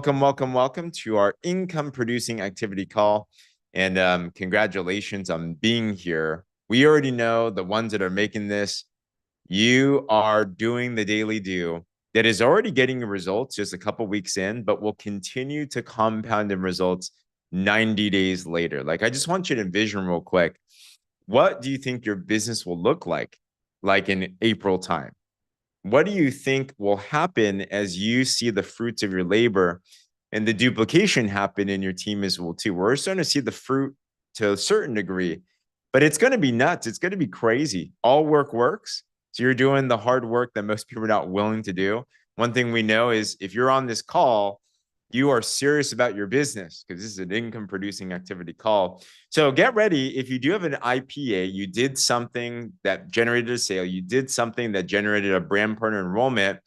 Welcome to our income producing activity call. And congratulations on being here. We already know the ones that are making this, you are doing the daily do that is already getting results just a couple weeks in, but will continue to compound in results 90 days later. Like, I just want you to envision real quick, what do you think your business will look like in April time? What do you think will happen as you see the fruits of your labor and the duplication happen in your team as well too? We're starting to see the fruit to a certain degree, but it's going to be nuts. It's going to be crazy. All work works. So you're doing the hard work that most people are not willing to do. One thing we know is if you're on this call, you are serious about your business because this is an income producing activity call. So get ready. If you do have an IPA, you did something that generated a sale, you did something that generated a brand partner enrollment,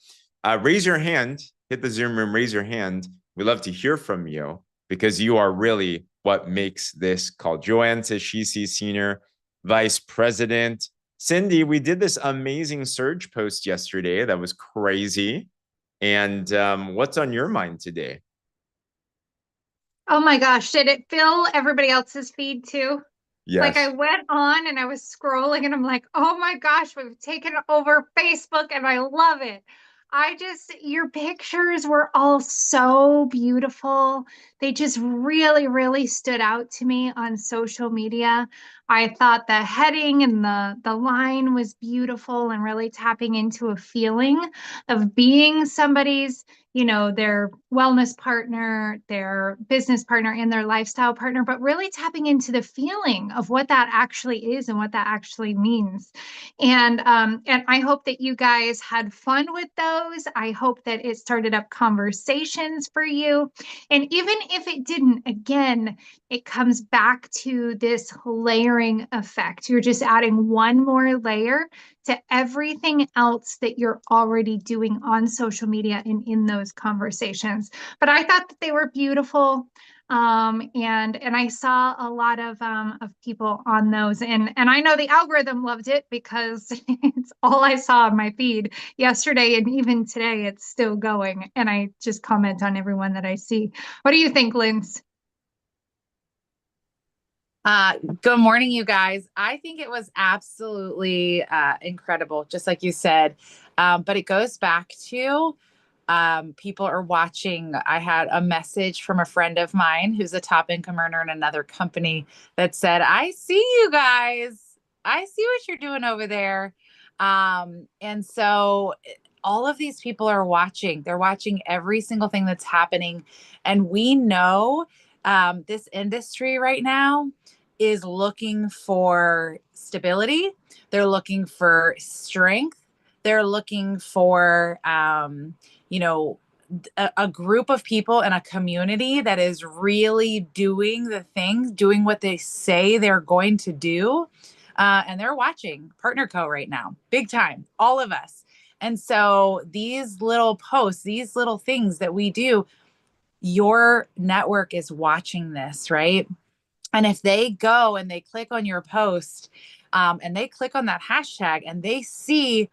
raise your hand, hit the Zoom room, raise your hand. We love to hear from you because you are really what makes this call. Joanne says she's Senior Vice President. Cindy, we did this amazing surge post yesterday. That was crazy. And what's on your mind today? Oh my gosh, did it fill everybody else's feed too? Like I Yes. went on and I was scrolling and I'm like, oh my gosh, we've taken over Facebook and I love it. Your pictures were all so beautiful. They just really, really stood out to me on social media. I thought the heading and the line was beautiful and really tapping into a feeling of being somebody's, their wellness partner, their business partner, and their lifestyle partner, but really tapping into the feeling of what that actually is and what that actually means. And I hope that you guys had fun with those. I hope that it started up conversations for you. And even if it didn't, again, it comes back to this layering effect. You're just adding one more layer to everything else that you're already doing on social media and in those conversations. But I thought that they were beautiful. And I saw a lot of people on those, and I know the algorithm loved it because it's all I saw on my feed yesterday, and even today it's still going. And I just comment on everyone that I see. What do you think, Linz? Good morning, you guys. I think it was absolutely incredible, just like you said. But it goes back to people are watching. I had a message from a friend of mine who's a top income earner in another company that said, I see you guys. I see what you're doing over there. And so all of these people are watching. They're watching every single thing that's happening. And we know this industry right now is looking for stability. They're looking for strength. They're looking for, a group of people and a community that is really doing the things, doing what they say they're going to do. And they're watching Partner Co right now, big time, all of us. And so these little posts, these little things that we do, your network is watching this, right? And if they go and they click on your post and they click on that hashtag and they see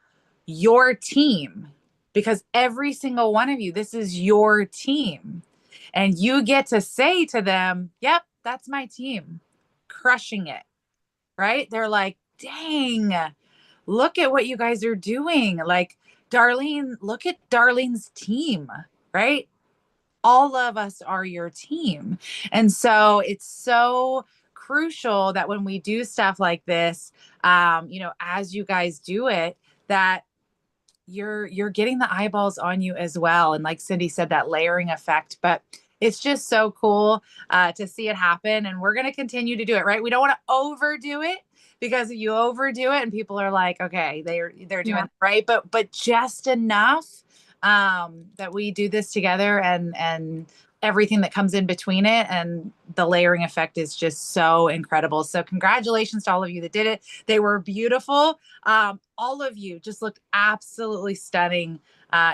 your team, because every single one of you, this is your team. And you get to say to them, yep, that's my team, crushing it, right? They're like, dang, look at what you guys are doing. Like, Darlene, look at Darlene's team, right? All of us are your team. And so it's so crucial that when we do stuff like this, as you guys do it, that you're getting the eyeballs on you as well. And like Cindy said, that layering effect, but it's just so cool to see it happen. And we're going to continue to do it, right? We don't want to overdo it, because if you overdo it and people are like, okay, they're doing it right, but just enough that we do this together, and everything that comes in between it, and the layering effect is just so incredible. So congratulations to all of you that did it. They were beautiful. All of you just looked absolutely stunning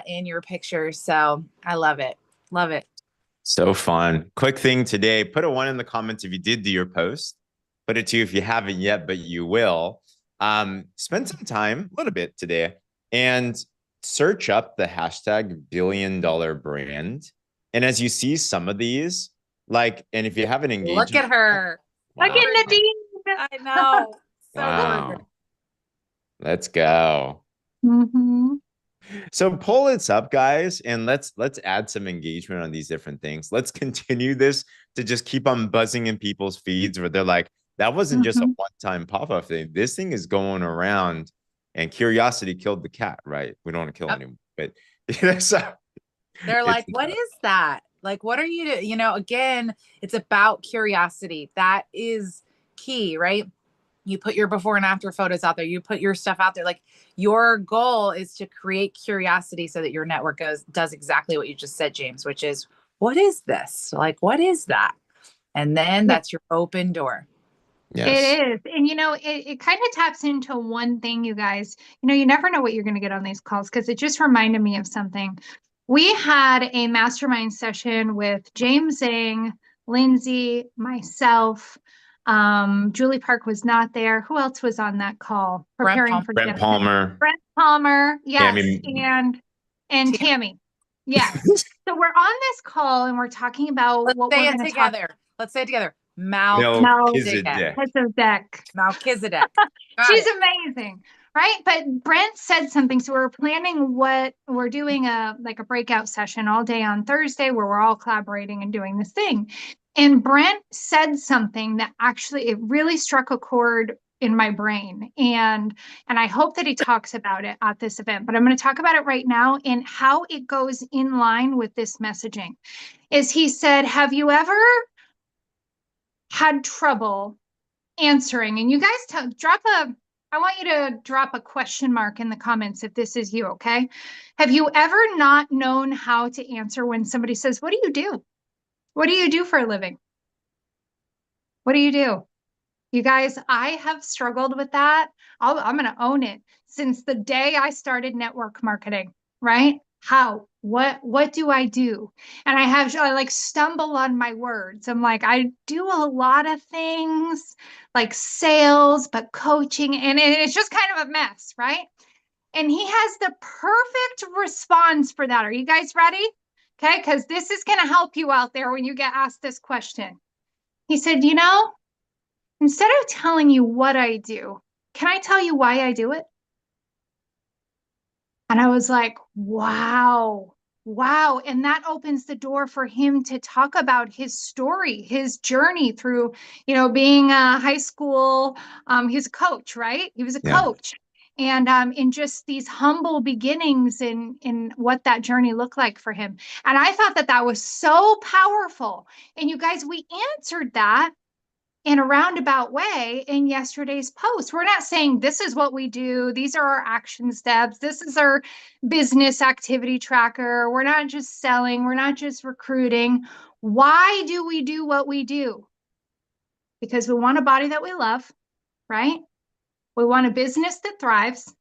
in your pictures. So I love it. Love it. So fun. Quick thing today, put a 1 in the comments if you did do your post. Put a 2 if you haven't yet, but you will. Spend some time, a little bit today, and search up the hashtag $1 billion brand And as you see some of these, like, and if you have an Look engagement, at her. Look wow, at Nadine. I know. So wow, gorgeous. let's go. Mm-hmm. So pull this up, guys, and let's add some engagement on these different things. Let's continue this to just keep on buzzing in people's feeds where they're like, that wasn't just a Mm-hmm. one-time pop-up thing. This thing is going around, and curiosity killed the cat, right? We don't want to kill anyone, but so They're like, what is that? Like, what are you, you know, again, it's about curiosity. That is key, right? You put your before and after photos out there. You put your stuff out there. Like your goal is to create curiosity so that your network does exactly what you just said, James, which is, what is this? Like, what is that? And then that's your open door. Yes. It is. And it kind of taps into one thing, you guys. You never know what you're going to get on these calls because it just reminded me of something. We had a mastermind session with James Zhang, Lindsay, myself. Julie Park was not there. Who else was on that call preparing for Brent DESTIN? Palmer. Brent Palmer, Yeah, I yes, mean, and Tammy, yes. So we're on this call and we're talking about Let's what say we're it going to talk. together. Let's say it together. Melchizedek. Melchizedek. Melchizedek. Got She's it. amazing, right? But Brent said something. So we're planning what we're doing a breakout session all day on Thursday where we're all collaborating and doing this thing. And Brent said something that actually it really struck a chord in my brain. And I hope that he talks about it at this event, but I'm going to talk about it right now and how it goes in line with this messaging. Is he said, have you ever had trouble answering? And you guys I want you to drop a question mark in the comments if this is you, okay? Have you ever not known how to answer when somebody says, what do you do? What do you do for a living? What do you do? You guys, I have struggled with that. I'm going to own it since the day I started network marketing, right? How? What do I do? And I like stumble on my words. I'm like, I do a lot of things like sales, but coaching, and it's just kind of a mess, right? And he has the perfect response for that. Are you guys ready? Okay, because this is going to help you out there when you get asked this question. He said, instead of telling you what I do, can I tell you why I do it? And I was like, wow, wow. And that opens the door for him to talk about his story, his journey through, being a high school, he's a coach, right? He was a Yeah. coach. And in just these humble beginnings in what that journey looked like for him. And I thought that was so powerful. And you guys, we answered that in a roundabout way in yesterday's post. We're not saying this is what we do. These are our action steps. This is our business activity tracker. We're not just selling. We're not just recruiting. Why do we do what we do? Because we want a body that we love, right? We want a business that thrives.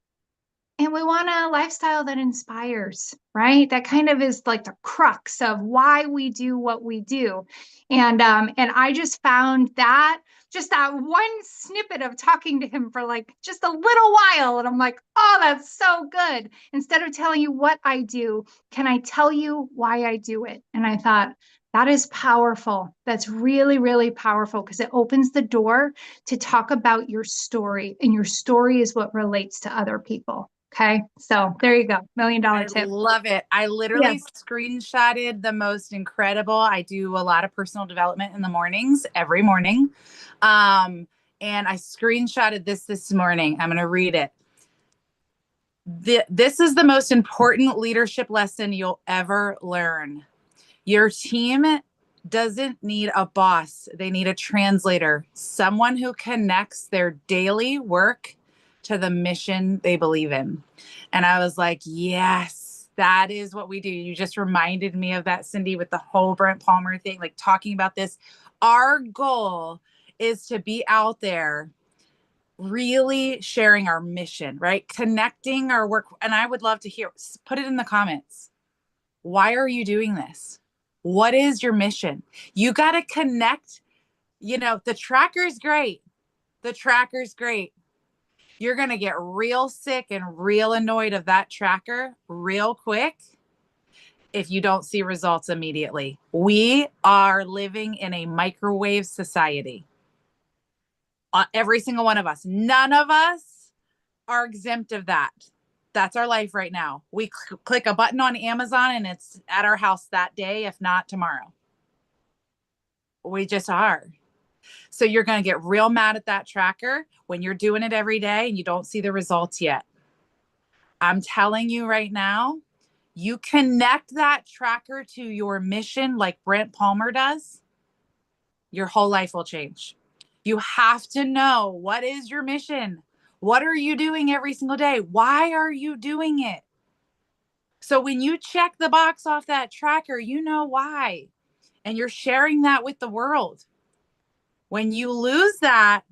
And we want a lifestyle that inspires, right? That kind of is like the crux of why we do what we do. And I just found that just that one snippet of talking to him for like just a little while. And I'm like, oh, that's so good. Instead of telling you what I do, can I tell you why I do it? And I thought, that is powerful. That's really, really powerful because it opens the door to talk about your story. And your story is what relates to other people. Okay, so there you go. $1 million tip. I love it. I literally screenshotted the most incredible. I do a lot of personal development in the mornings, every morning. And I screenshotted this morning. I'm going to read it. This is the most important leadership lesson you'll ever learn. Your team doesn't need a boss. They need a translator, someone who connects their daily work to the mission they believe in. And I was like, yes, that is what we do. You just reminded me of that, Cindy, with the whole Brent Palmer thing, like talking about this. Our goal is to be out there really sharing our mission, right? Connecting our work. And I would love to hear, put it in the comments. Why are you doing this? What is your mission? You got to connect. The tracker's great. The tracker's great. You're going to get real sick and real annoyed of that tracker real quick. if you don't see results immediately. We are living in a microwave society. Every single one of us. None of us are exempt of that. That's our life right now. We click a button on Amazon and it's at our house that day, if not tomorrow. We just are. So you're going to get real mad at that tracker when you're doing it every day and you don't see the results yet. I'm telling you right now, you connect that tracker to your mission like Brent Palmer does, your whole life will change. You have to know, what is your mission? What are you doing every single day? Why are you doing it? So when you check the box off that tracker, you know why. And you're sharing that with the world. When you lose that,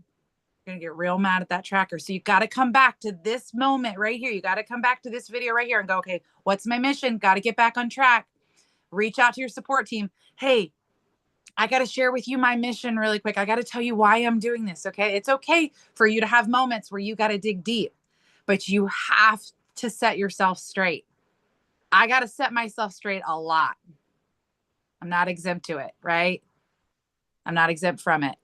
you're going to get real mad at that tracker. So you got to come back to this moment right here. You got to come back to this video right here and go, okay, what's my mission? Got to get back on track. Reach out to your support team. Hey, I got to share with you my mission really quick. I got to tell you why I'm doing this. Okay. It's okay for you to have moments where you got to dig deep, but you have to set yourself straight. I got to set myself straight a lot. I'm not exempt to it, right? I'm not exempt from it.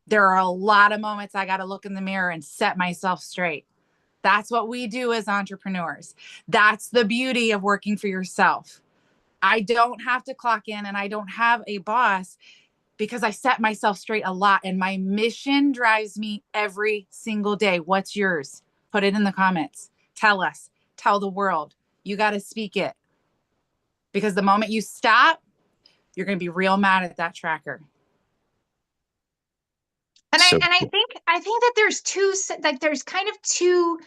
There are a lot of moments I got to look in the mirror and set myself straight. That's what we do as entrepreneurs. That's the beauty of working for yourself. I don't have to clock in and I don't have a boss because I set myself straight a lot. And my mission drives me every single day. What's yours? Put it in the comments. Tell us. Tell the world. You got to speak it. Because the moment you stop, you're going to be real mad at that tracker. And I think that there's kind of two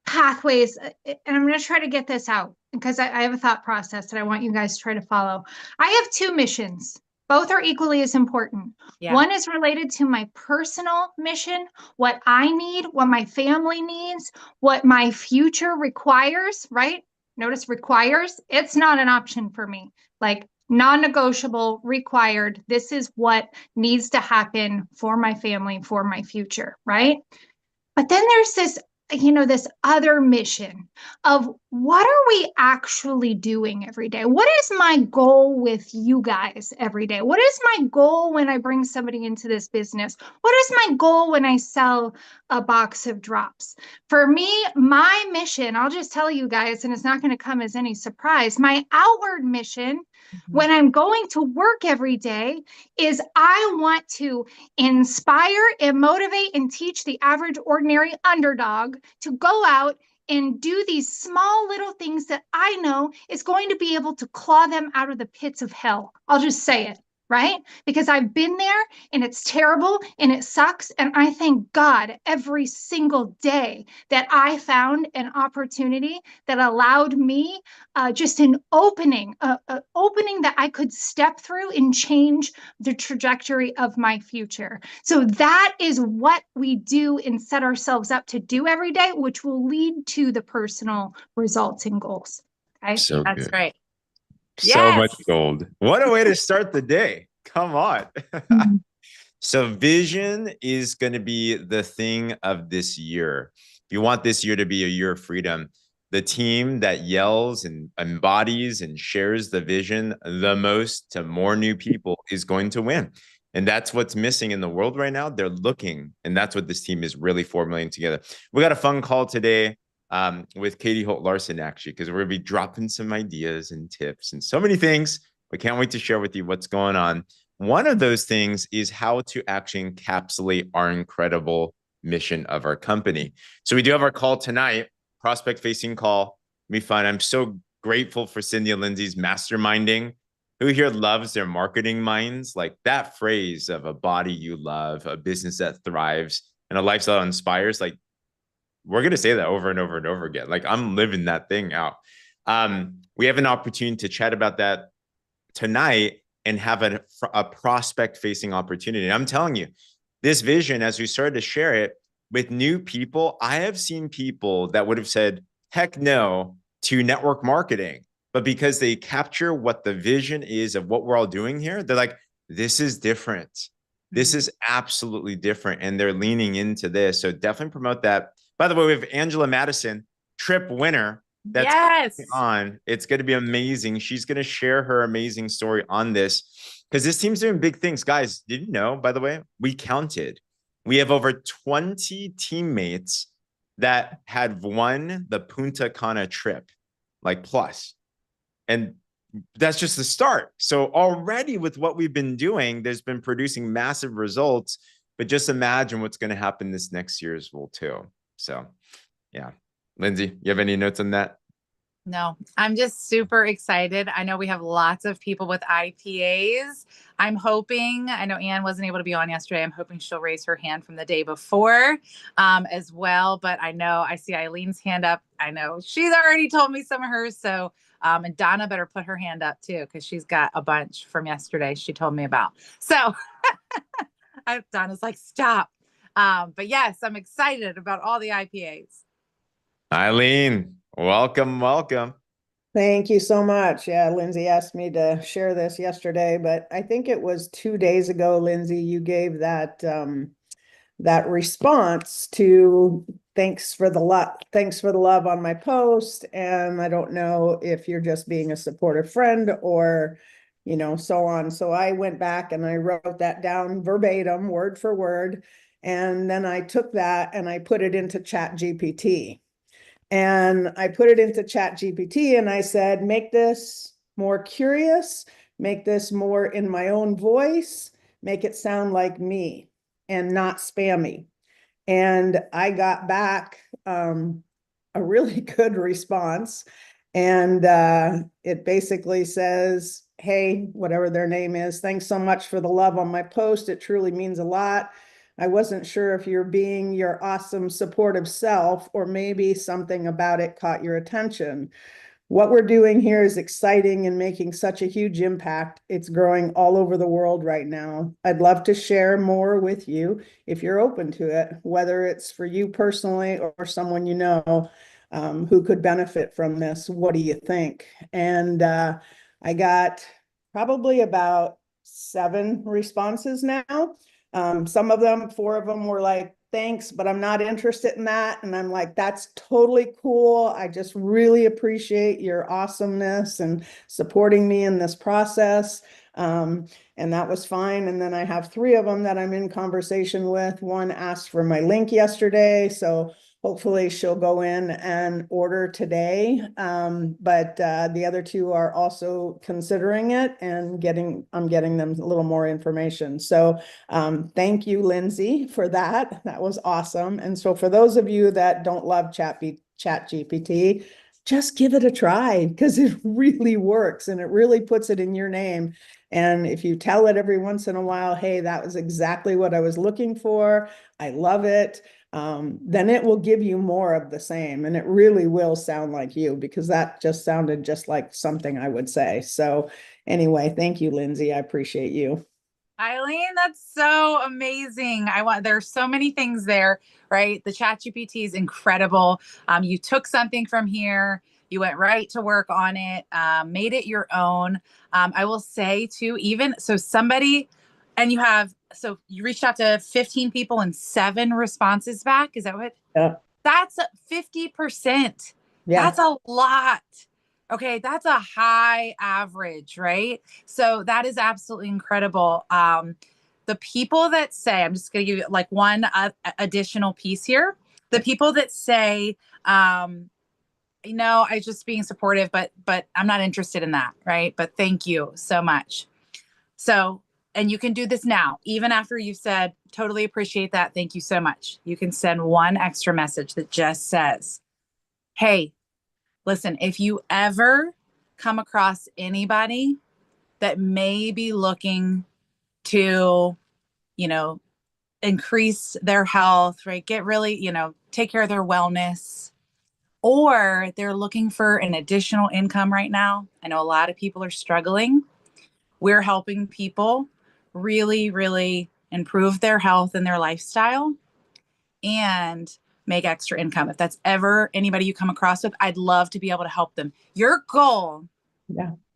pathways, and I'm going to try to get this out because I have a thought process that I want you guys to try to follow. I have two missions. Both are equally as important. Yeah. One is related to my personal mission, what I need, what my family needs, what my future requires, right? Notice requires. It's not an option for me. Like non-negotiable, required. This is what needs to happen for my family, for my future, right? But then there's this, this other mission of what are we actually doing every day? What is my goal with you guys every day? What is my goal when I bring somebody into this business? What is my goal when I sell a box of drops? For me, my mission, I'll just tell you guys, and it's not going to come as any surprise, my outward mission when I'm going to work every day is I want to inspire and motivate and teach the average, ordinary underdog to go out and do these small little things that I know is going to be able to claw them out of the pits of hell. I'll just say it, right? Because I've been there and it's terrible and it sucks. And I thank God every single day that I found an opportunity that allowed me just an opening that I could step through and change the trajectory of my future. So that is what we do and set ourselves up to do every day, which will lead to the personal results and goals. Okay? So that's good. Right. So much gold. What a way to start the day. Come on. So vision is going to be the thing of this year. If you want this year to be a year of freedom, the team that yells and embodies and shares the vision the most to more new people is going to win. And that's what's missing in the world right now. They're looking, and that's what this team is really formulating together. We got a fun call today with Katie Holt Larson, actually, because we're going to be dropping some ideas and tips and so many things. We can't wait to share with you what's going on. One of those things is how to actually encapsulate our incredible mission of our company. So we do have our call tonight, prospect-facing call. Be fun. I'm so grateful for Cindy and Lindsay's masterminding. Who here loves their marketing minds? Like that phrase of a body you love, a business that thrives, and a lifestyle that inspires. Like we're going to say that over and over and over again. Like I'm living that thing out. We have an opportunity to chat about that tonight and have a prospect-facing opportunity. And I'm telling you, this vision, as we started to share it with new people, I have seen people that would have said, heck no to network marketing. But because they capture what the vision is of what we're all doing here, they're like, this is different. This is absolutely different. And they're leaning into this. So definitely promote that. By the way, we have Angela Madison, trip winner. that's Yes. on. It's going to be amazing. She's going to share her amazing story on this because this team's doing big things. Guys, did you know, by the way, we counted. We have over 20 teammates that had won the Punta Cana trip, like plus. And that's just the start. So already with what we've been doing, there's been producing massive results, but just imagine what's going to happen this next year as well too. So yeah. Lindsay, you have any notes on that? No, I'm just super excited. I know we have lots of people with IPAs. I'm hoping, I know Anne wasn't able to be on yesterday. I'm hoping she'll raise her hand from the day before as well. But I know I see Eileen's hand up. I know she's already told me some of hers. So, and Donna better put her hand up too, because she's got a bunch from yesterday she told me about. So Donna's like, stop. But yes, I'm excited about all the IPAs. Eileen, welcome, welcome. Thank you so much. Yeah, Lindsay asked me to share this yesterday, but I think it was 2 days ago, Lindsay, you gave that that response to thanks for the love on my post. And I don't know if you're just being a supportive friend or, you know, so on. So I went back and I wrote that down verbatim, word for word. And then I took that and I put it into Chat GPT. And I put it into Chat GPT and I said, make this more curious, make this more in my own voice, make it sound like me and not spammy. And I got back a really good response. And it basically says, hey, whatever their name is, thanks so much for the love on my post. It truly means a lot. I wasn't sure if you're being your awesome supportive self or maybe something about it caught your attention. What we're doing here is exciting and making such a huge impact. It's growing all over the world right now. I'd love to share more with you if you're open to it, whether it's for you personally or someone you know who could benefit from this. What do you think? And I got probably about 7 responses now. Some of them, 4 of them were like, thanks, but I'm not interested in that. And I'm like, that's totally cool. I just really appreciate your awesomeness and supporting me in this process. And that was fine. And then I have 3 of them that I'm in conversation with. One asked for my link yesterday. So hopefully she'll go in and order today. But the other 2 are also considering it and I'm getting them a little more information. So thank you, Lindsay, for that. That was awesome. And so for those of you that don't love Chat GPT, just give it a try because it really works and it really puts it in your name. And if you tell it every once in a while, hey, that was exactly what I was looking for. I love it. Then it will give you more of the same. And it really will sound like you because that just sounded just like something I would say. So anyway, thank you, Lindsay. I appreciate you. Eileen, that's so amazing. There's so many things there, right? The Chat GPT is incredible. You took something from here, you went right to work on it, made it your own. I will say too, and you reached out to 15 people and 7 responses back. Is that what? Yeah. That's 50%. Yeah. That's a lot. Okay, that's a high average, right? So that is absolutely incredible. The people that say, I'm just going to give you like one additional piece here. The people that say, I just being supportive, but I'm not interested in that, right? But thank you so much. So, and you can do this now, even after you've said, totally appreciate that. Thank you so much. You can send one extra message that just says, hey, listen, if you ever come across anybody that may be looking to, increase their health, right? Get really, take care of their wellness, or they're looking for an additional income right now. I know a lot of people are struggling. We're helping people really, really improve their health and their lifestyle and make extra income. If that's ever anybody you come across with, I'd love to be able to help them. Your goal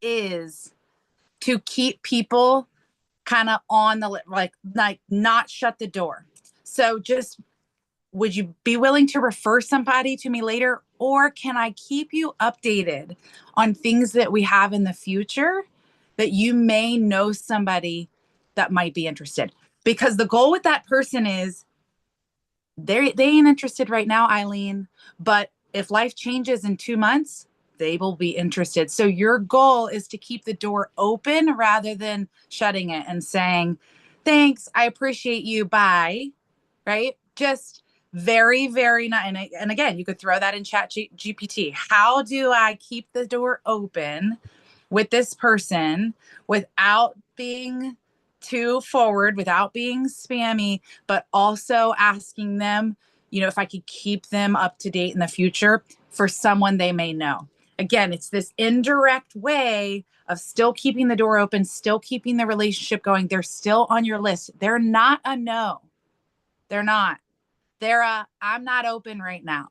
is to keep people kind of on the, like not shut the door. So just, would you be willing to refer somebody to me later? Or can I keep you updated on things that we have in the future that you may know somebody that might be interested? Because the goal with that person is they ain't interested right now, Eileen, but if life changes in 2 months, they will be interested. So your goal is to keep the door open rather than shutting it and saying, thanks, I appreciate you, bye, right? Just very, very not. And again, you could throw that in GPT. How do I keep the door open with this person without being too forward, without being spammy, but also asking them, if I could keep them up to date in the future for someone they may know. Again, it's this indirect way of still keeping the door open, still keeping the relationship going. They're still on your list. They're not a no. They're not. They're a, I'm not open right now.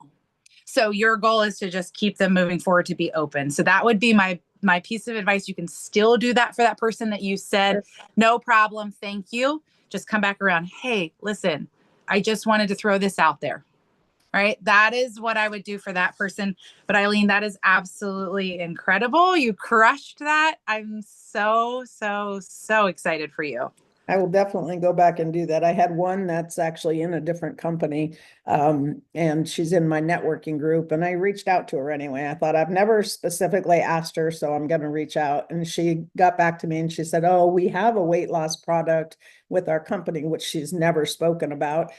So your goal is to just keep them moving forward, to be open. So that would be my piece of advice. You can still do that for that person that you said, no problem, thank you. Just come back around. Hey, listen, I just wanted to throw this out there. Right? That is what I would do for that person. But Eileen, that is absolutely incredible. You crushed that. I'm so, so, so excited for you. I will definitely go back and do that. I had one that's actually in a different company, and she's in my networking group, and I reached out to her anyway. I thought I've never specifically asked her, so I'm going to reach out. And she got back to me and she said, oh, we have a weight loss product with our company, which she's never spoken about.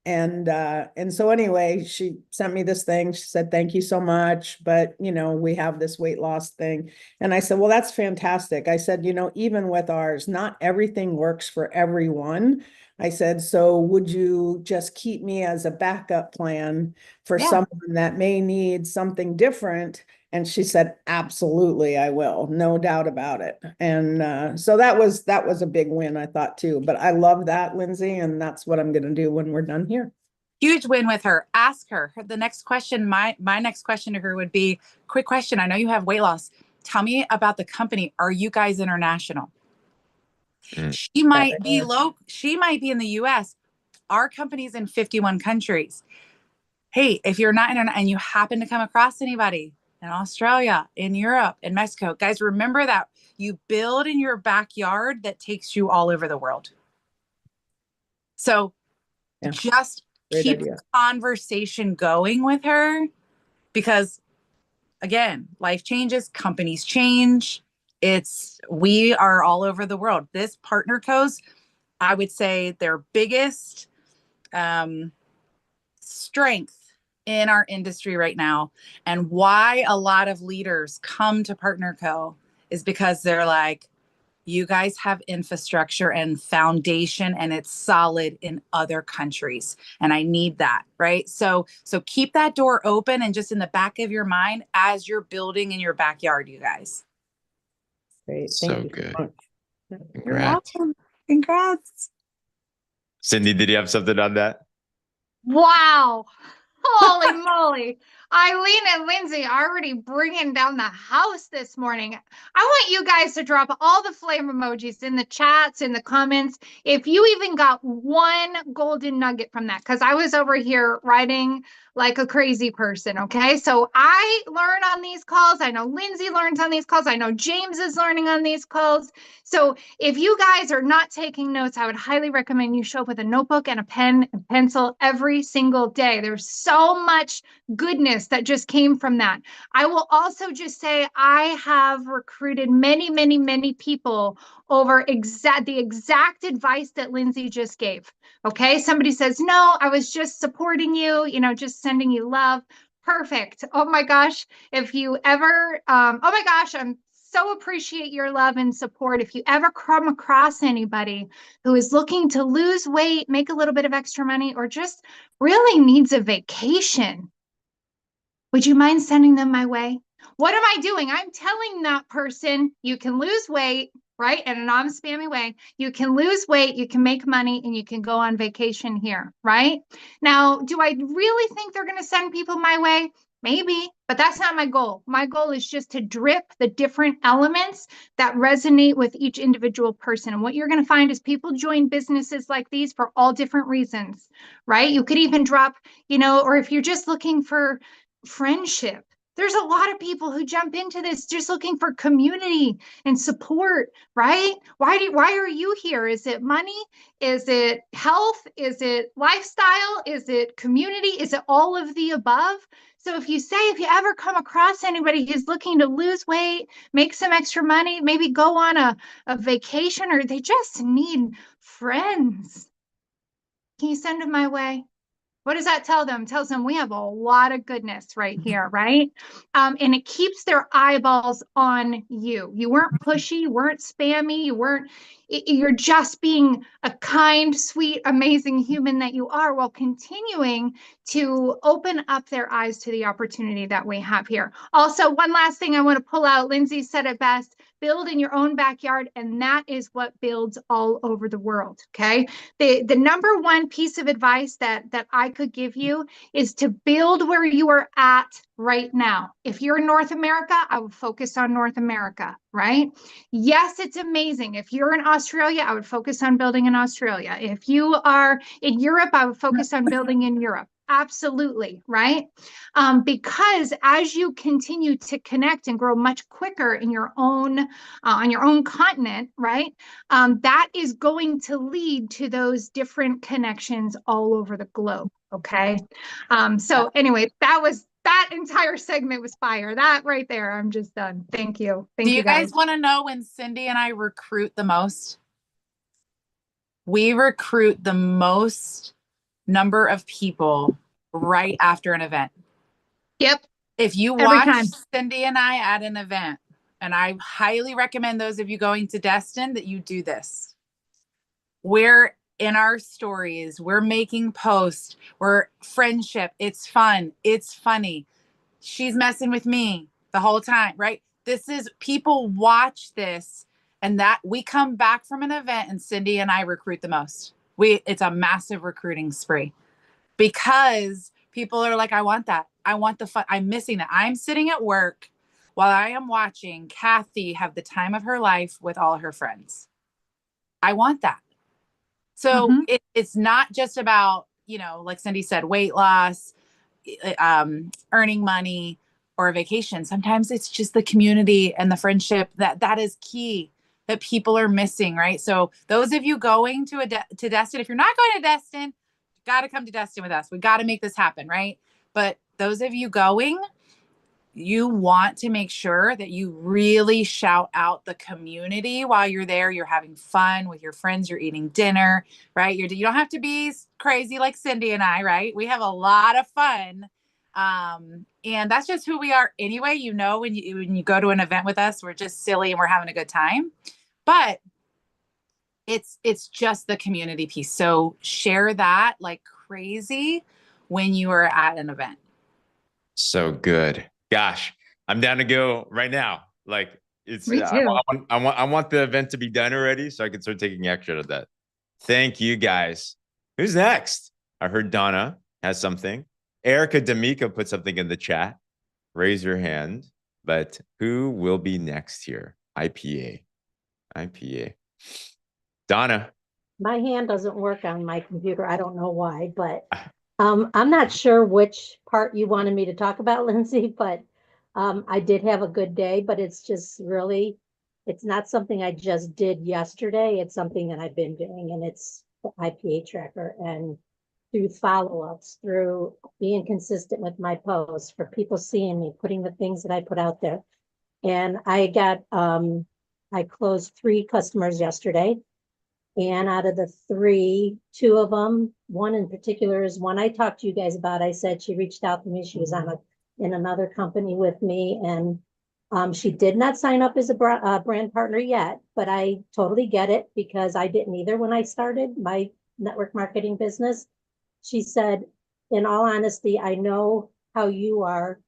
And so anyway, she sent me this thing. She said, thank you so much. But, we have this weight loss thing. And I said, well, that's fantastic. I said, even with ours, not everything works for everyone. I said, so would you just keep me as a backup plan for someone that may need something different? And she said, absolutely, I will. No doubt about it. And so that was a big win, I thought, too. But I love that, Lindsay. And that's what I'm going to do when we're done here. Huge win with her. Ask her. The next question, my next question to her would be, quick question. I know you have weight loss. Tell me about the company. Are you guys international? She might be She might be in the US. Our company's in 51 countries. Hey, if you're not international and you happen to come across anybody in Australia, in Europe, in Mexico, guys, remember that you build in your backyard that takes you all over the world. So just keep the conversation going with her, because again, life changes, companies change. We are all over the world. This partner co's, I would say their biggest strength in our industry right now, and why a lot of leaders come to Partner Co, is because they're like, you guys have infrastructure and foundation, and it's solid in other countries, and I need that, right? So keep that door open and just in the back of your mind as you're building in your backyard, you guys. Great. So good. You're welcome. Congrats. Cindy, did you have something on that? Wow. Holy moly. Eileen and Lindsay already bringing down the house this morning. I want you guys to drop all the flame emojis in the chats, in the comments, if you even got one golden nugget from that, because I was over here writing like a crazy person. Okay. So I learn on these calls. I know Lindsay learns on these calls. I know James is learning on these calls. So if you guys are not taking notes, I would highly recommend you show up with a notebook and a pen and pencil every single day. There's so much goodness that just came from that. I will also just say I have recruited many, many, many people over the exact advice that Lindsay just gave. Okay. Somebody says, no, I was just supporting you, just sending you love. Perfect. Oh my gosh. If you ever, oh my gosh, I'm so appreciate your love and support. If you ever come across anybody who is looking to lose weight, make a little bit of extra money, or just really needs a vacation, would you mind sending them my way? What am I doing? I'm telling that person you can lose weight, right? In a non-spammy way. You can lose weight, you can make money, and you can go on vacation here, right? Now, do I really think they're going to send people my way? Maybe, but that's not my goal. My goal is just to drip the different elements that resonate with each individual person. And what you're going to find is people join businesses like these for all different reasons, right? You could even drop, or if you're just looking for friendship. There's a lot of people who jump into this just looking for community and support, right? Why are you here? Is it money? Is it health? Is it lifestyle? Is it community? Is it all of the above? So if you ever come across anybody who's looking to lose weight, make some extra money, maybe go on a vacation, or they just need friends, can you send them my way? What does that tell them? It tells them we have a lot of goodness right here, right? And it keeps their eyeballs on you. You weren't pushy, you weren't spammy, you're just being a kind, sweet, amazing human that you are, while continuing to open up their eyes to the opportunity that we have here. Also, one last thing I want to pull out, Lindsay said it best: build in your own backyard, and that is what builds all over the world. Okay. The number one piece of advice that I could give you is to build where you are at right now. If you're in North America, I would focus on North America, right? Yes, it's amazing. If you're in Australia, I would focus on building in Australia. If you are in Europe, I would focus on building in Europe. Absolutely, right? Because as you continue to connect and grow much quicker in your own on your own continent, right? That is going to lead to those different connections all over the globe. Okay. So anyway, that entire segment was fire. That right there, I'm just done. Thank you. Do you guys want to know when Cindy and I recruit the most? We recruit the most number of people right after an event. Yep. If you watch Cindy and I at an event, and I highly recommend those of you going to Destin that you do this. We're in our stories, we're making posts, we're friendship. It's fun. It's funny. She's messing with me the whole time, right? This is, people watch this, and that we come back from an event and Cindy and I recruit the most. It's a massive recruiting spree because people are like, I want that. I want the fun. I'm missing it. I'm sitting at work while I am watching Kathy have the time of her life with all her friends. I want that. So it's not just about, like Cindy said, weight loss, earning money, or a vacation. Sometimes it's just the community and the friendship that is key, that people are missing, right? So those of you going to Destin, if you're not going to Destin, you got to come to Destin with us. We got to make this happen, right? But those of you going, you want to make sure that you really shout out the community while you're there. You're having fun with your friends. You're eating dinner, right? You don't have to be crazy like Cindy and I, right? We have a lot of fun. And that's just who we are anyway. When you go to an event with us, we're just silly and we're having a good time. But it's just the community piece. So share that like crazy when you are at an event. So good. Gosh, I'm down to go right now. Like it's, Me too. I want the event to be done already so I can start taking action of that. Thank you guys. Who's next? I heard Donna has something. Erica D'Amico put something in the chat. Raise your hand. But who will be next here? IPA. Donna. My hand doesn't work on my computer. I don't know why, but I'm not sure which part you wanted me to talk about, Lindsay, but I did have a good day, but it's just really, it's not something I just did yesterday. It's something that I've been doing, and it's the IPA tracker, and through follow-ups, through being consistent with my posts, for people seeing me, putting the things that I put out there. And I closed 3 customers yesterday. And out of the 3, 2 of them, one in particular is one I talked to you guys about. I said she reached out to me. She was in another company with me, and she did not sign up as a brand partner yet, but I totally get it because I didn't either when I started my network marketing business. She said, in all honesty, I know how you are,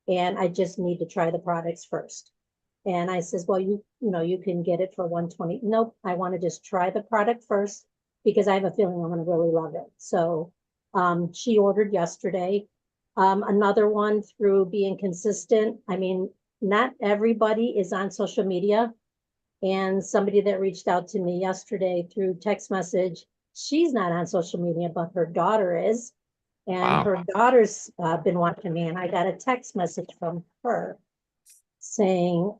and I just need to try the products first. And I says, well, you can get it for $120. Nope, I want to just try the product first because I have a feeling I'm going to really love it. So she ordered yesterday. Another one through being consistent. I mean, not everybody is on social media. And somebody that reached out to me yesterday through text message, she's not on social media, but her daughter is. And Wow. her daughter's been watching me, and I got a text message from her saying,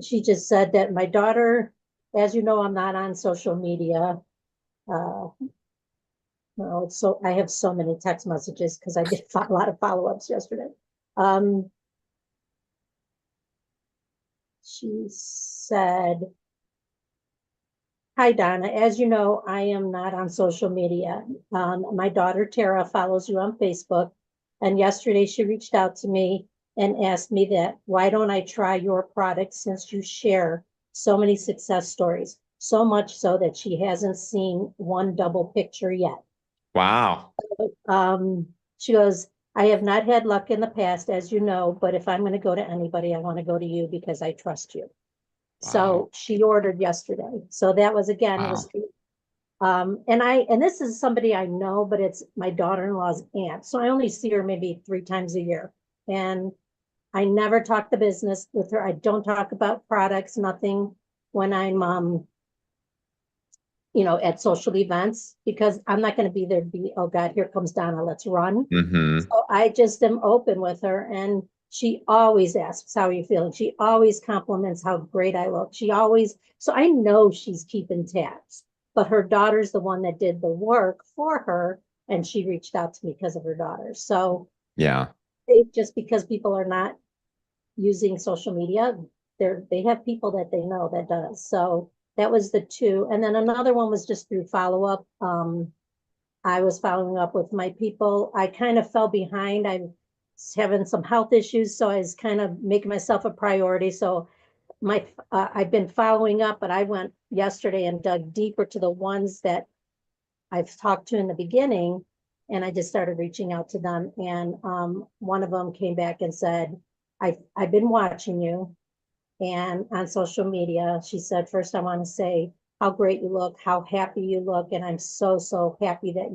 she just said that my daughter, as you know, I'm not on social media. No, so I have so many text messages because I did a lot of follow-ups yesterday. She said, "Hi, Donna. As you know, I am not on social media. My daughter Tara follows you on Facebook, and yesterday she reached out to me and asked me that why don't I try your product since you share so many success stories, so much so that she hasn't seen one double picture yet." Wow. She goes, "I have not had luck in the past, as you know, but if I'm going to go to anybody, I want to go to you because I trust you." Wow. So she ordered yesterday. So that was, again, it was, and this is somebody I know, but it's my daughter-in-law's aunt. So I only see her maybe 3 times a year. And I never talk the business with her. I don't talk about products, nothing when I'm, at social events, because I'm not going to be there to be, oh God, here comes Donna, let's run. Mm-hmm. So I just am open with her, and she always asks, "How are you feeling?" She always compliments how great I look. So I know she's keeping tabs, but her daughter's the one that did the work for her, and she reached out to me because of her daughter. So Yeah. just because people are not using social media, they have people that they know that does. So that was the 2. And then another one was just through follow-up. I was following up with my people. I kind of fell behind. I'm having some health issues, so I was kind of making myself a priority. So I've been following up, but I went yesterday and dug deeper to the ones that I've talked to in the beginning, and I just started reaching out to them. And one of them came back and said, I've been watching you, and on social media, she said, "First, I want to say how great you look, how happy you look, and I'm so, so happy that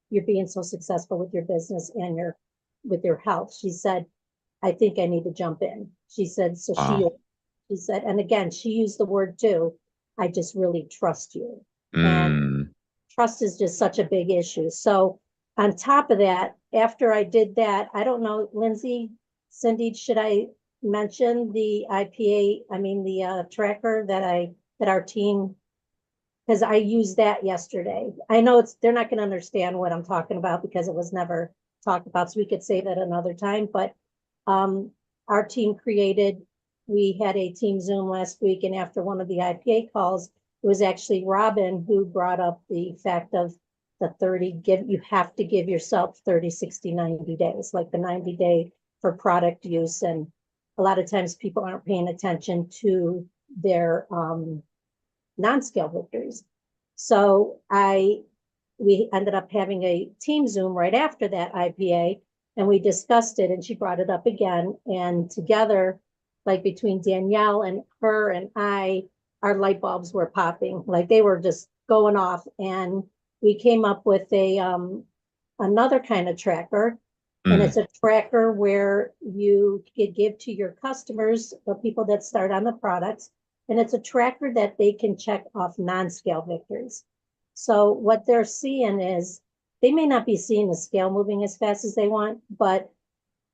you're being so successful with your business and with your health." She said, "I think I need to jump in." She said, so Wow. she said, and again, she used the word too, "I just really trust you." And Mm. trust is just such a big issue. So on top of that, after I did that, I don't know, Lindsay, Cindy, should I mention the IPA, the tracker that our team, because I used that yesterday. I know they're not going to understand what I'm talking about because it was never talked about, so we could save that another time. But our team we had a team Zoom last week, and after one of the IPA calls, it was actually Robin who brought up the fact of you have to give yourself 30, 60, 90 days, like the 90-day for product use. And a lot of times people aren't paying attention to their non-scale victories. So we ended up having a team Zoom right after that IPA, and we discussed it, and she brought it up again. And together, like between Danielle and her and I, our light bulbs were popping, like they were just going off. And we came up with another kind of tracker. And it's a tracker where you could give to your customers, the people that start on the products. And it's a tracker that they can check off non-scale victories. So what they're seeing is they may not be seeing the scale moving as fast as they want, but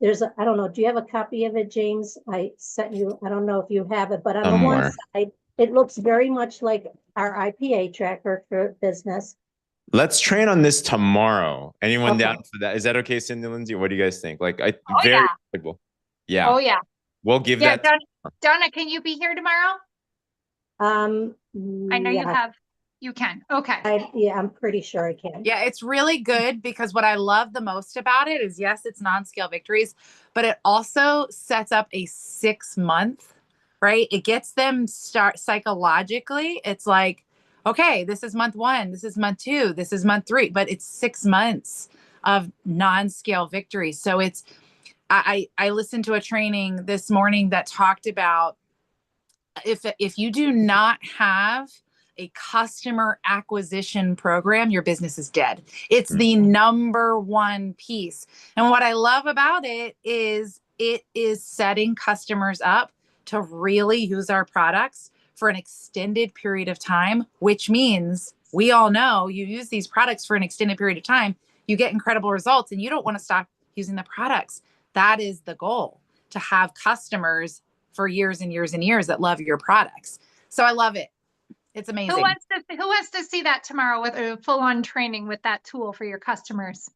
I don't know, do you have a copy of it, James? I sent you, I don't know if you have it, but on the one Somewhere. side, it looks very much like our IPA tracker for business. Let's train on this tomorrow. Anyone Okay. down for that? Is that okay, Cindy, Lindsay? What do you guys think? Like, Oh, very yeah. valuable. Yeah. Oh, yeah. We'll give Yeah, that. Donna, can you be here tomorrow? I know Yeah, you can. Okay. I'm pretty sure I can. Yeah, it's really good because what I love the most about it is, yes, it's non-scale victories, but it also sets up a 6-month, right? It gets them start psychologically. It's like, okay, this is month 1, this is month 2, this is month 3, but it's 6 months of non-scale victories. So I listened to a training this morning that talked about if you do not have a customer acquisition program, your business is dead. It's the number one piece. And what I love about it is setting customers up to really use our products for an extended period of time, which means We all know you use these products for an extended period of time, you get incredible results, and you don't want to stop using the products. That is the goal, to have customers for years and years and years that love your products. So I love it. It's amazing. Who wants to see that tomorrow with a full-on training with that tool for your customers?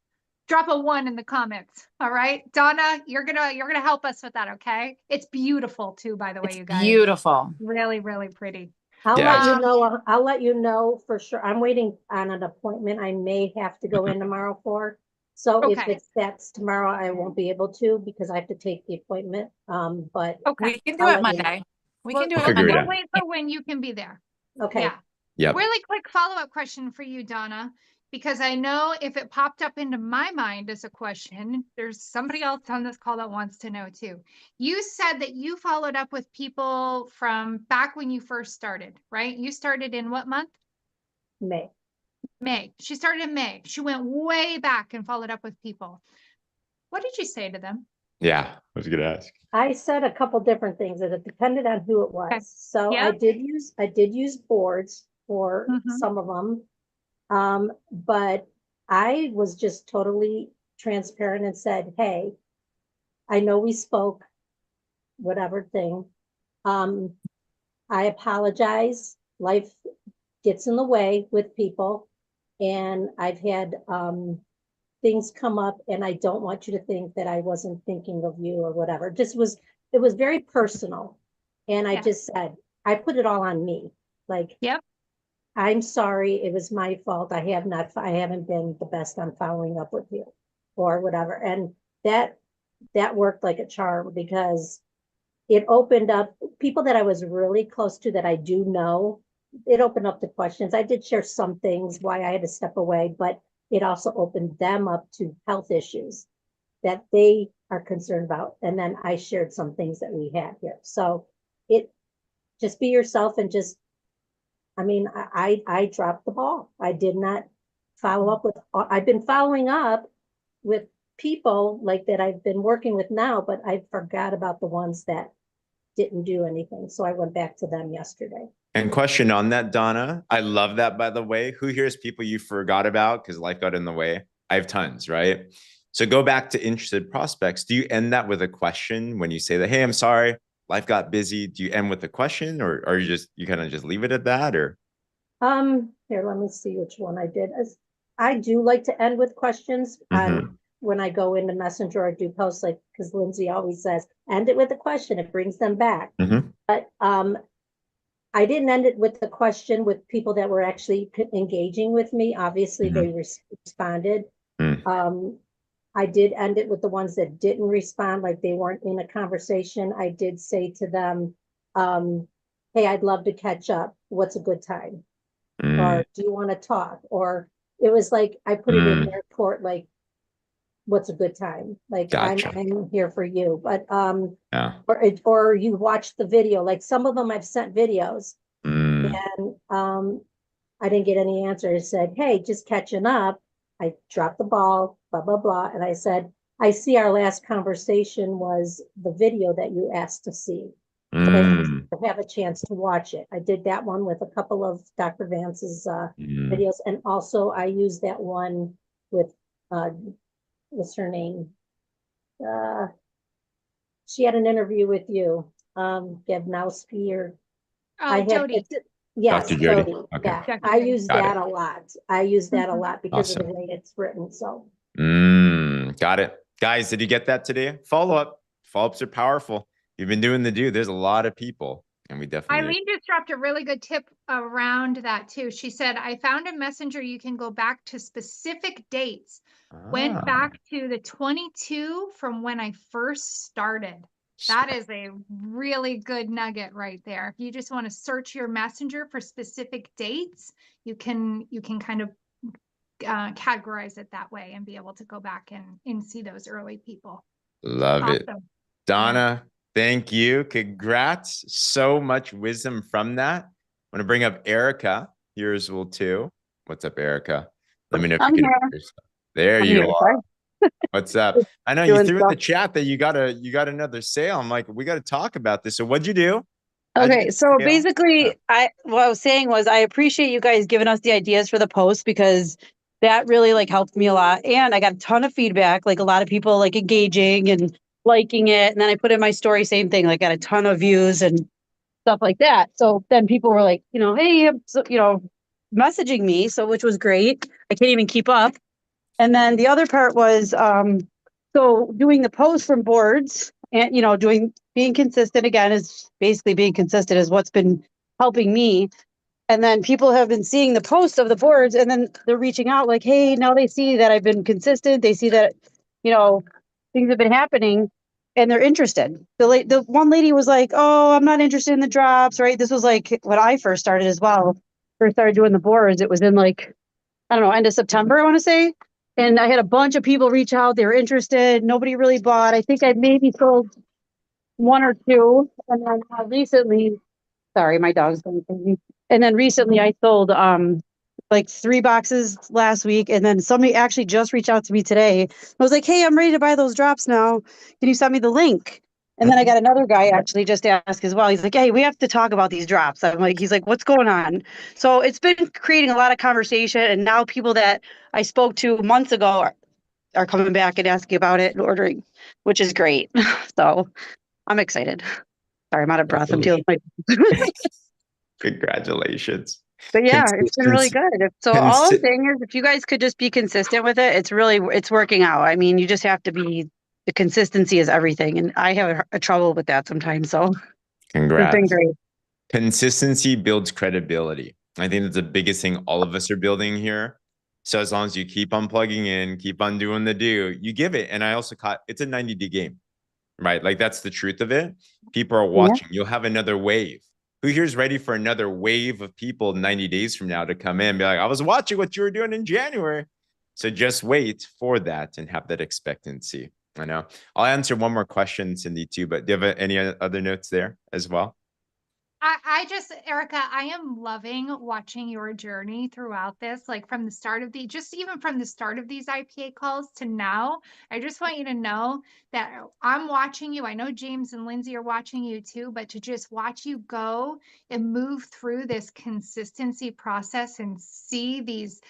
Drop a 1 in the comments. All right, Donna, you're gonna help us with that. Okay, it's beautiful too, by the way, you guys. Beautiful. Really, really pretty. I'll let you know. I'll let you know for sure. I'm waiting on an appointment I may have to go in tomorrow for. So if that's tomorrow, I won't be able to because I have to take the appointment. But we can do it Monday. We can do it Monday. We'll wait for when you can be there. Okay. Yeah. Really quick follow-up question for you, Donna, because I know if it popped up into my mind as a question, there's somebody else on this call that wants to know too. You said that you followed up with people from back when you first started, right? You started in what month? May. She started in May. She went way back and followed up with people. What did you say to them? Yeah, I was gonna ask. I said a couple different things, and it depended on who it was. Okay. So I did use boards for some of them. But I was just totally transparent and said, hey, I know we spoke, whatever thing. I apologize. Life gets in the way with people, and I've had things come up, and I don't want you to think that I wasn't thinking of you or whatever. It was very personal. And I just said, I put it all on me. Like, I'm sorry, it was my fault. I haven't been the best on following up with you or whatever. And that worked like a charm, because it opened up people that I was really close to that I do know. It opened up the questions. I did share some things why I had to step away, but it also opened them up to health issues that they are concerned about. And then I shared some things that we had here. So just be yourself and I dropped the ball. I did not follow up with, I've been following up with people like that I've been working with now, but I forgot about the ones that didn't do anything. So I went back to them yesterday. And question on that, Donna. I love that, by the way. Who here's people you forgot about because life got in the way? I have tons, right? So go back to interested prospects. Do you end that with a question when you say that, hey, I'm sorry, life got busy? Do you end with a question, or are you kind of just leave it at that? Or here, let me see which one I did. I do like to end with questions when I go into Messenger or do posts, like, because Lindsay always says, end it with a question. It brings them back. But I didn't end it with the question with people that were actually engaging with me. Obviously, they responded. I did end it with the ones that didn't respond, like they weren't in a conversation. I did say to them, hey, I'd love to catch up. What's a good time? Or do you want to talk? Or it was like, I put it in their court, like, what's a good time? Like, gotcha. I'm here for you. But or you watch the video. Like, some of them I've sent videos and I didn't get any answer. I said, hey, just catching up. I dropped the ball, blah, blah, blah. And I said, I see our last conversation was the video that you asked to see. So I have a chance to watch it. I did that one with a couple of Dr. Vance's videos. And also I used that one with, what's her name? She had an interview with you, Gavnowski, or Jody. Yes, Dr. Jody. Jody. Okay. Yeah, I use that a lot. I use that a lot because of the way it's written. So, got it. Guys, did you get that today? Follow-ups are powerful. You've been doing the do. There's a lot of people, and we definitely. Eileen just dropped a really good tip around that too. She said, I found a messenger. You can go back to specific dates. Went back to the 22 from when I first started. That is a really good nugget right there. If you just want to search your messenger for specific dates, you can kind of categorize it that way and be able to go back and see those early people. Love it. Donna, thank you. Congrats. So much wisdom from that. I want to bring up Erica here as well too. What's up, Erica? Let me know if you can hear yourself. There you are. What's up? I know you threw in the chat that you got another sale. I'm like, we got to talk about this. So what'd you do? Okay, so basically, what I was saying was I appreciate you guys giving us the ideas for the post because that really like helped me a lot. And I got a ton of feedback, like a lot of people like engaging and liking it. And then I put in my story, same thing, like got a ton of views and stuff like that. So then people were like, hey, so, messaging me, so which was great. I can't even keep up. And then the other part was so doing the post from boards and being consistent again is basically being consistent is what's been helping me. And then people have been seeing the posts of the boards and then they're reaching out like, hey, now they see that I've been consistent. They see that, things have been happening and they're interested. The one lady was like, oh, I'm not interested in the drops, right? This was like when I first started as well. First started doing the boards. It was in like, I don't know, end of September, I want to say. And I had a bunch of people reach out. They were interested. Nobody really bought. I think I maybe sold one or two. And then recently, sorry, my dog's going crazy. And then recently I sold like 3 boxes last week. And then somebody actually just reached out to me today. I was like, hey, I'm ready to buy those drops now. Can you send me the link? And then I got another guy actually just ask as well. He's like, hey, we have to talk about these drops. I'm like, he's like, what's going on? So it's been creating a lot of conversation. And now people that I spoke to months ago are coming back and asking about it and ordering, which is great. So I'm excited. Sorry, I'm out of breath. I'm dealing with my. Congratulations. But yeah, it's been really good. So all I'm saying is if you guys could just be consistent with it, it's working out. I mean, you just have to be, the consistency is everything. And I have a trouble with that sometimes. So Congrats. It's been great. Consistency builds credibility. I think that's the biggest thing all of us are building here. So as long as you keep on plugging in, keep on doing the do, you give it. And I also caught it's a 90-day game, right? Like that's the truth of it. People are watching. You'll have another wave. Who here's ready for another wave of people 90 days from now to come in and be like, I was watching what you were doing in January. So just wait for that and have that expectancy. I know. I'll answer one more question, Cindy, too, but do you have any other notes there as well? I just, Erica, I am loving watching your journey throughout this, like from the start of even from the start of these IPA calls to now. I just want you to know that I'm watching you. I know James and Lindsay are watching you too, but to just watch you go and move through this consistency process and see these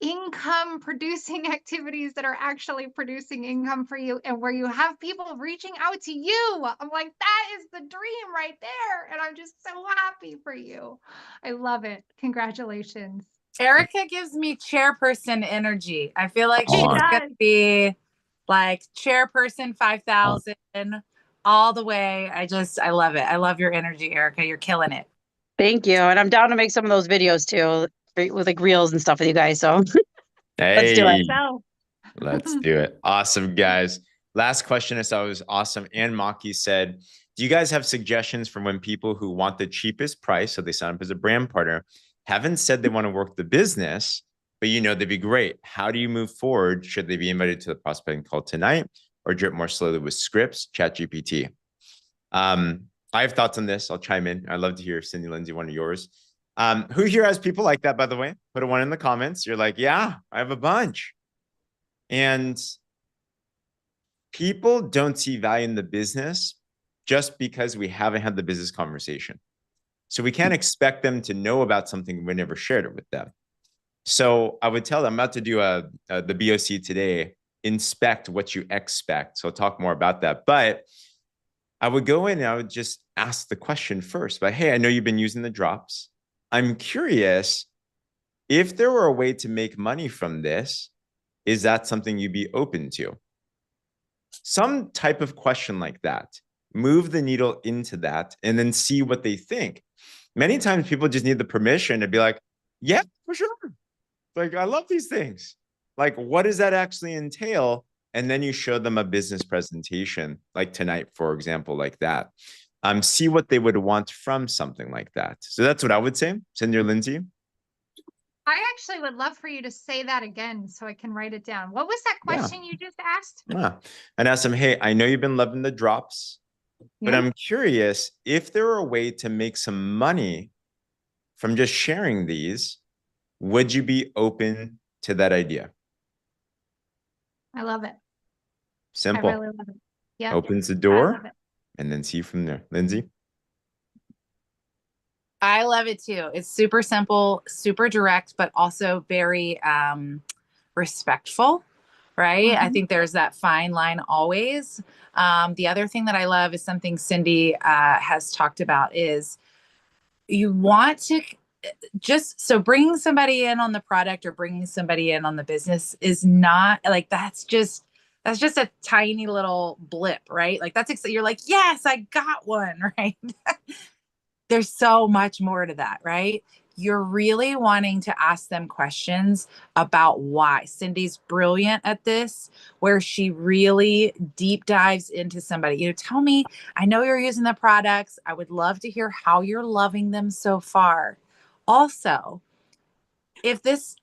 income producing activities that are actually producing income for you and where you have people reaching out to you. I'm like, that is the dream right there. And I'm just so happy for you. I love it. Congratulations. Erica gives me chairperson energy. I feel like she's going to be like chairperson 5,000 all the way. I love it. I love your energy, Erica. You're killing it. Thank you. And I'm down to make some of those videos too with like reels and stuff with you guys. So let's do it. Let's do it. Awesome, guys. Last question I saw was awesome. Ann Maki said, do you guys have suggestions for when people who want the cheapest price, so they sign up as a brand partner, haven't said they want to work the business, but they'd be great. How do you move forward? Should they be invited to the prospecting call tonight or drip more slowly with scripts, ChatGPT? I have thoughts on this. I'll chime in. I'd love to hear, Cindy, Lindsay, one of yours. Who here has people like that, by the way? Put a one in the comments. You're like, yeah, I have a bunch. And people don't see value in the business just because we haven't had the business conversation. So we can't expect them to know about something we never shared it with them. So I would tell them, I'm about to do the BOC today, inspect what you expect. So I'll talk more about that. But I would go in and I would just ask the question first, but hey, I know you've been using the drops. I'm curious if there were a way to make money from this, is that something you'd be open to? Some type of question like that, move the needle into that and then see what they think. Many times people just need the permission to be like, yeah, for sure. Like, I love these things. Like, what does that actually entail? And then you show them a business presentation, like tonight, for example, like that. See what they would want from something like that. So that's what I would say. Cindy or Lindsay? I actually would love for you to say that again so I can write it down. What was that question you just asked? Yeah. And ask them, hey, I know you've been loving the drops, but I'm curious if there were a way to make some money from just sharing these, would you be open to that idea? I love it. Simple. I really love it. Yeah. Opens the door and then see from there. Lindsay? I love it too. It's super simple, super direct, but also very respectful, right? I think there's that fine line always. The other thing that I love is something Cindy has talked about is you want to just, so bringing somebody in on the product or bringing somebody in on the business is not like, that's just a tiny little blip, right? Like you're like, yes, I got one, right? There's so much more to that, right? You're really wanting to ask them questions about why. Cindy's brilliant at this, where she really deep dives into somebody. Tell me, I know you're using the products. I would love to hear how you're loving them so far. Also, if this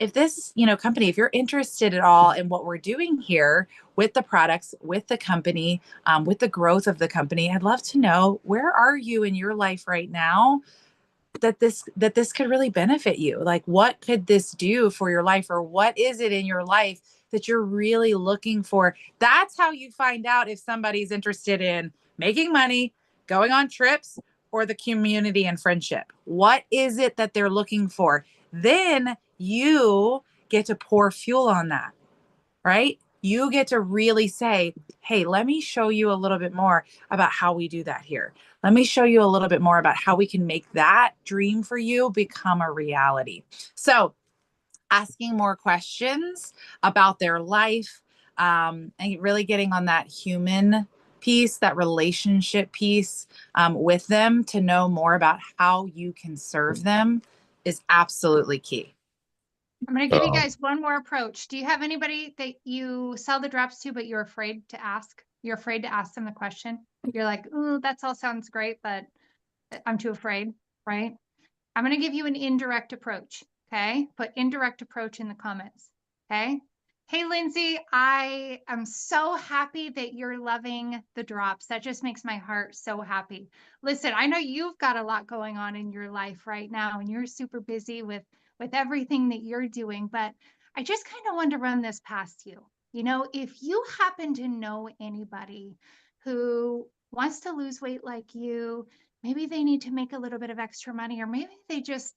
company, if you're interested at all in what we're doing here with the products, with the company, with the growth of the company, I'd love to know, where are you in your life right now that this could really benefit you? Like, what could this do for your life, or what is it in your life that you're really looking for? That's how you find out if somebody's interested in making money, going on trips, or the community and friendship. What is it that they're looking for? Then you get to pour fuel on that, right? You get to really say, hey, let me show you a little bit more about how we do that here. Let me show you a little bit more about how we can make that dream for you become a reality. So asking more questions about their life, and really getting on that human piece, that relationship piece with them, to know more about how you can serve them is absolutely key. I'm going to give you guys one more approach. Do you have anybody that you sell the drops to, but you're afraid to ask? You're afraid to ask them the question. You're like, oh, that all sounds great, but I'm too afraid, right? I'm going to give you an indirect approach. Okay. Put indirect approach in the comments. Okay. Hey, Lindsay, I am so happy that you're loving the drops. That just makes my heart so happy. Listen, I know you've got a lot going on in your life right now, and you're super busy with everything that you're doing, but I just kind of want to run this past you. If you happen to know anybody who wants to lose weight like you, maybe they need to make a little bit of extra money, or maybe they just,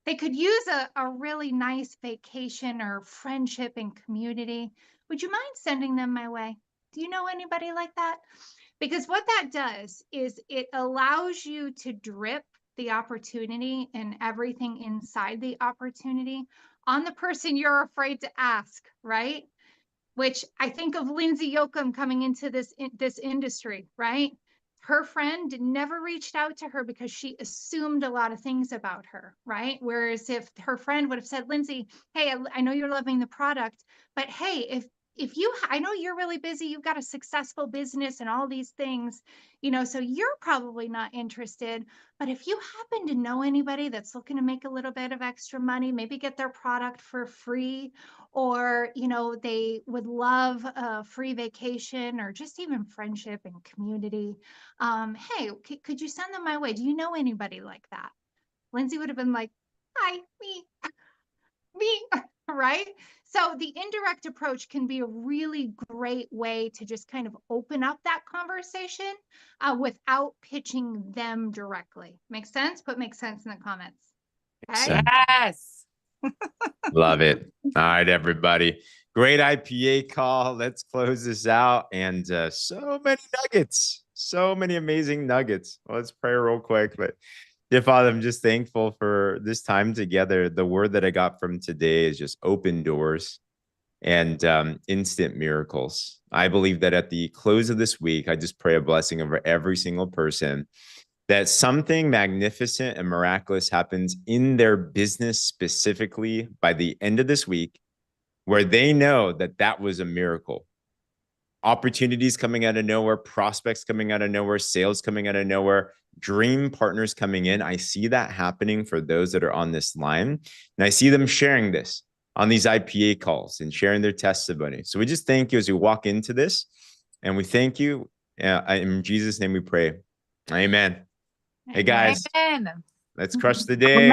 they could use a really nice vacation or friendship and community. Would you mind sending them my way? Do you know anybody like that? Because what that does is it allows you to drip the opportunity and everything inside the opportunity on the person you're afraid to ask, right? Which I think of Lindsay Yoakum coming into this industry, right? Her friend never reached out to her because she assumed a lot of things about her, right? Whereas if her friend would have said, Lindsay, hey, I know you're loving the product, but hey, if you, I know you're really busy, you've got a successful business and all these things, so you're probably not interested. But if you happen to know anybody that's looking to make a little bit of extra money, maybe get their product for free, or, they would love a free vacation or just even friendship and community. Hey, could you send them my way? Do you know anybody like that? Lindsay would have been like, hi, me, right? So the indirect approach can be a really great way to just kind of open up that conversation without pitching them directly. Make sense? Put make sense in the comments. Okay? Yes. Love it. All right, everybody. Great IPA call. Let's close this out. And so many nuggets, so many amazing nuggets. Well, let's pray real quick. But dear Father, I'm just thankful for this time together. The word that I got from today is just open doors and instant miracles. I believe that at the close of this week, I just pray a blessing over every single person, that something magnificent and miraculous happens in their business specifically by the end of this week, where they know that that was a miracle. Opportunities coming out of nowhere, prospects coming out of nowhere, sales coming out of nowhere, dream partners coming in. I see that happening for those that are on this line. And I see them sharing this on these IPA calls and sharing their testimony. So we just thank you as we walk into this. And we thank you. In Jesus' name we pray. Amen. Hey guys, Amen. let's crush the day.